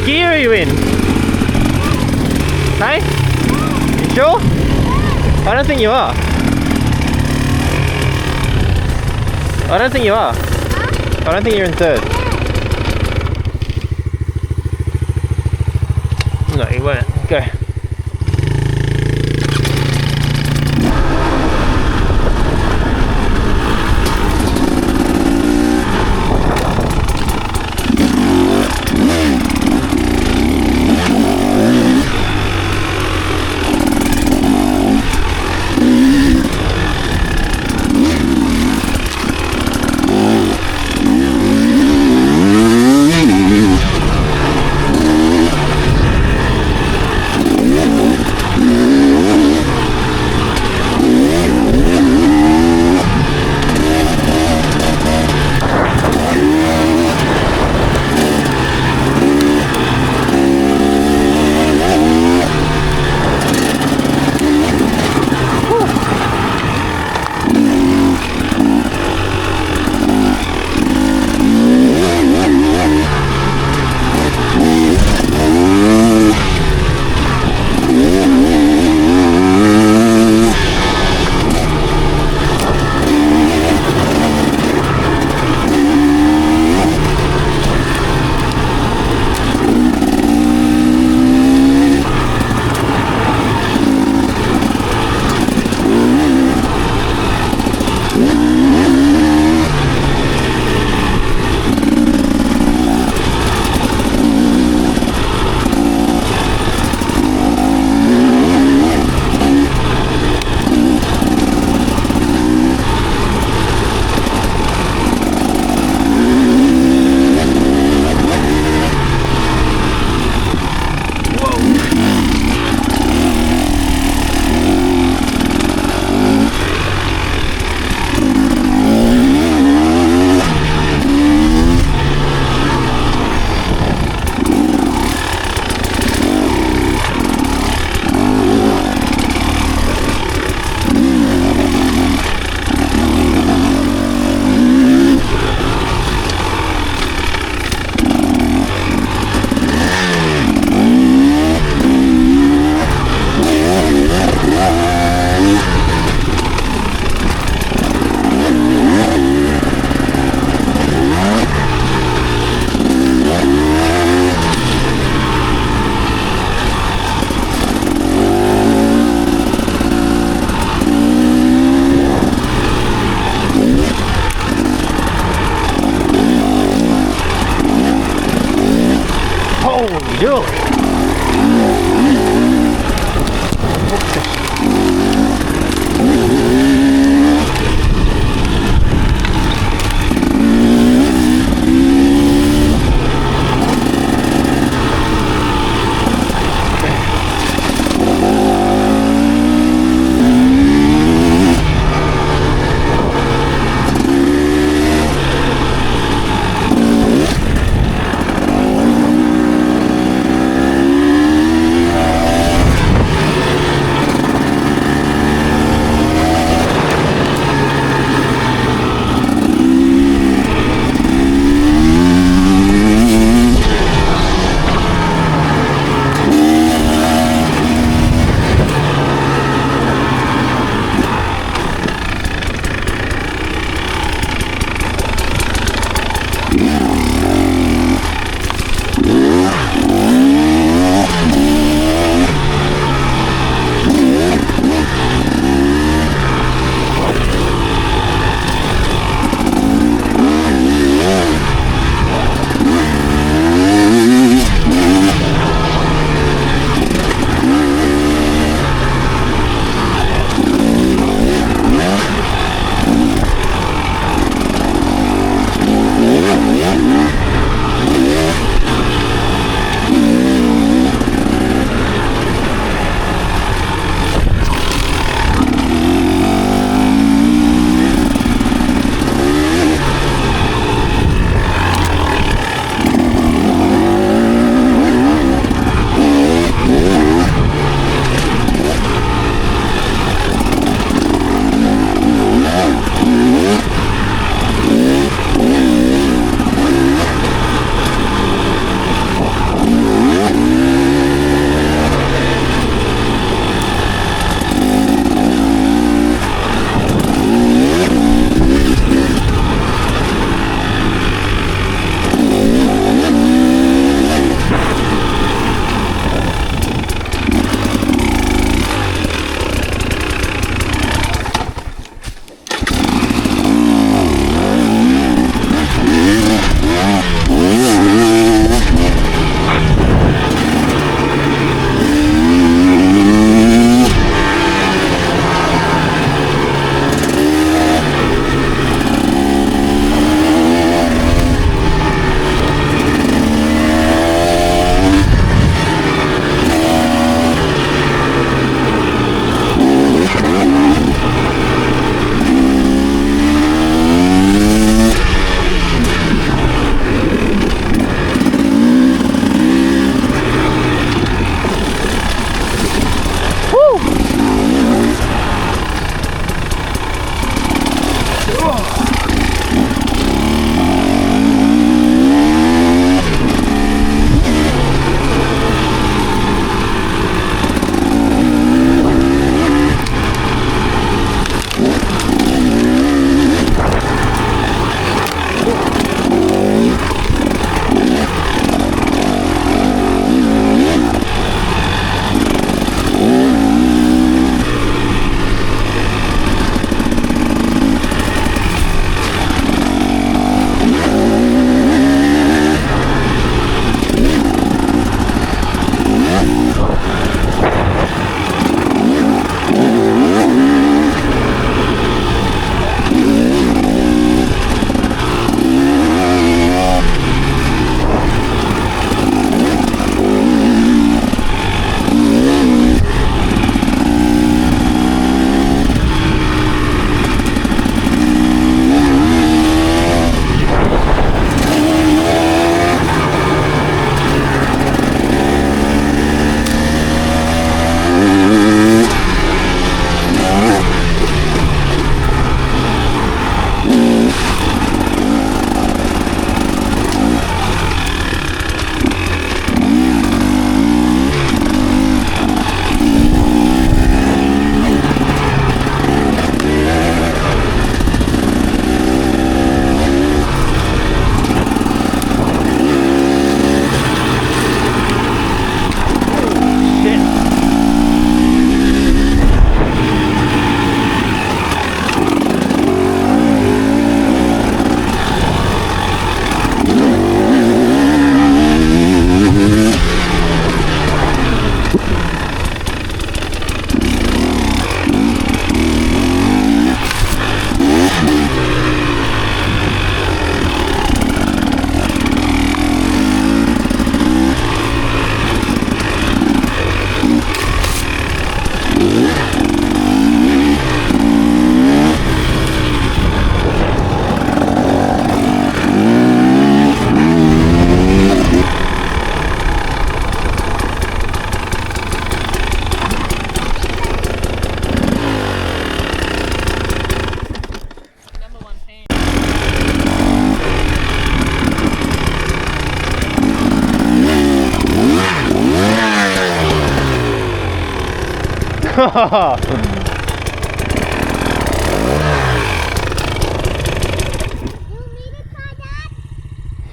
gear are you in? Hey? You sure? I don't think you are. I don't think you are. I don't think you're in third. No, you weren't. Go.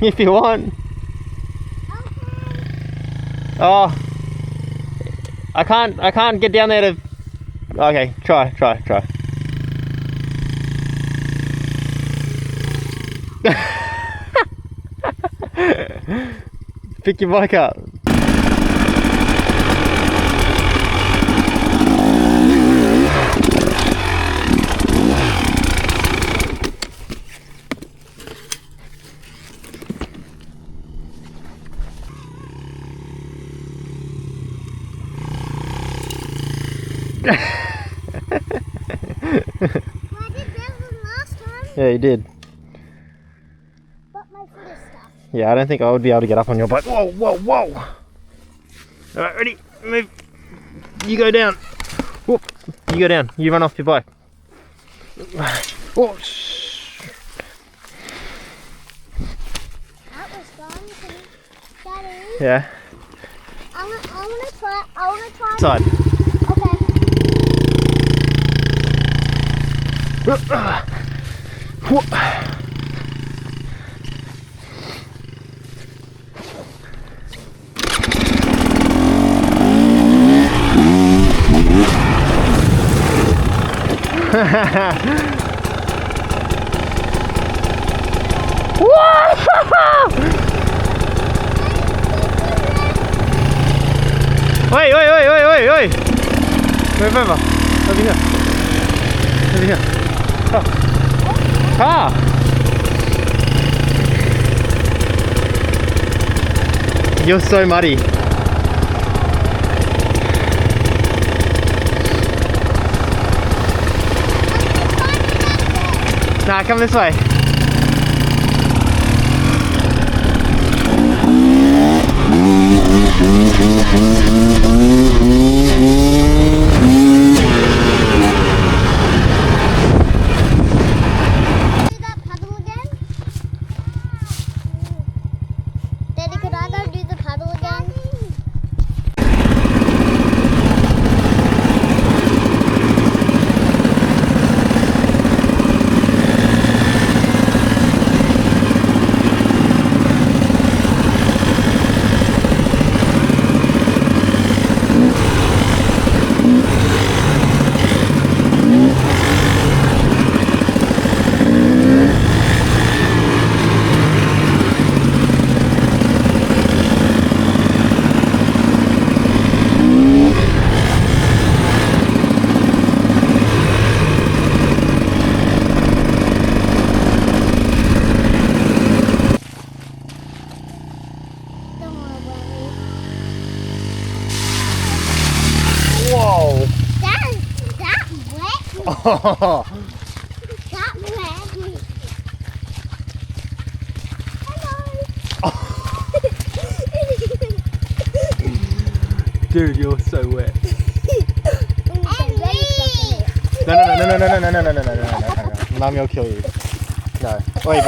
If you want. Oh, I can't get down there to. Okay, try. Pick your bike up. Well, I did better than last time. Yeah, you did. But my foot is stuck. Yeah, I don't think I would be able to get up on your bike. Whoa. Alright, ready? Move. You go down. Whoop. You go down. You run off your bike. Whoa. That was fun. Daddy, Yeah. I want to try. Side. Okay. Whoop. Wait. Move over. Over here. Oh. Ah! You're so muddy. Nah, come this way. Do that paddle again? Daddy, could I go do the paddle again? Don't worry about me. Whoa! That wet me. Oh. That wet me. Hello. Dude, you're so wet. And me. No. Mum will kill you. No. Wait,